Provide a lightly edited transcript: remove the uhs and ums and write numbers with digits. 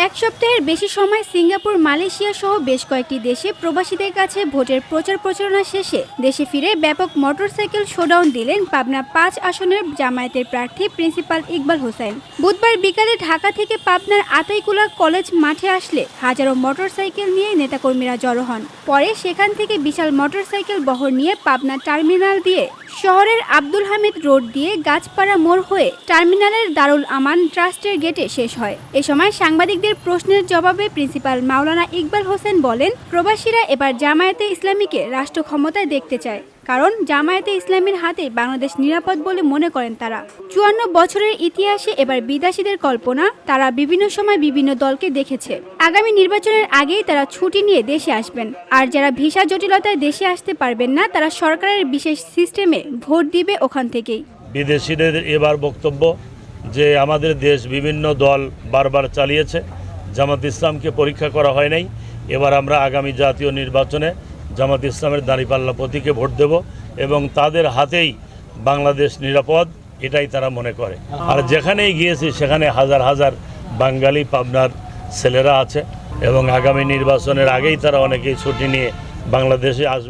এক সপ্তাহের বেশি সময় সিঙ্গাপুর, মালয়েশিয়া সহ বেশ কয়েকটি দেশে প্রবাসীদের কাছে ভোটের প্রচার প্রচারণা শেষে দেশে ফিরে ব্যাপক মোটরসাইকেল শোডাউন দিলেন পাবনা ৫ আসনের জামায়াতের প্রার্থী প্রিন্সিপাল ইকবাল হোসেন। বুধবার বিকালে ঢাকা থেকে পাবনার আতাইকুলা কলেজ মাঠে আসলে হাজারো মোটরসাইকেল নিয়ে নেতাকর্মীরা জড়ো হন। পরে সেখান থেকে বিশাল মোটরসাইকেল বহর নিয়ে পাবনা টার্মিনাল দিয়ে শহরের আব্দুল হামিদ রোড দিয়ে গাছপাড়া মোড় হয়ে টার্মিনালের দারুল আমান ট্রাস্টের গেটে শেষ হয়। এ সময় সাংবাদিকদের প্রশ্নের জবাবে প্রিন্সিপাল মাওলানা ইকবাল হোসেন বলেন, প্রবাসীরা এবার জামায়াতে ইসলামীকে রাষ্ট্র ক্ষমতায় দেখতে চায়, কারণ জামায়াতে ইসলামীর হাতে বাংলাদেশ নিরাপদ বলে মনে করেন তারা। ৫৪ বছরের ইতিহাসে এবার বিদেশিদের কল্পনা, তারা বিভিন্ন সময় বিভিন্ন দলকে দেখেছে। আগামী নির্বাচনের আগেই তারা ছুটি নিয়ে দেশে আসবেন, আর যারা ভিসা জটিলতায় দেশে আসতে পারবেন না তারা সরকারের বিশেষ সিস্টেমে ভোট দিবে ওখান থেকেই। বিদেশিদের এবার বক্তব্য যে আমাদের দেশ বিভিন্ন দল বারবার চালিয়েছে, জামাত ইসলামকে পরীক্ষা করা হয় নাই। এবার আমরা আগামী জাতীয় নির্বাচনে জামাত ইসলামের দাঁড়িপাল্লা প্রতীকে ভোট দেব এবং তাদের হাতেই বাংলাদেশ নিরাপদ, এটাই তারা মনে করে। আর যেখানেই গিয়েছি সেখানে হাজার হাজার বাঙালি পাবনার ছেলেরা আছে এবং আগামী নির্বাচনের আগেই তারা অনেকেই ছুটি নিয়ে বাংলাদেশে আসবে।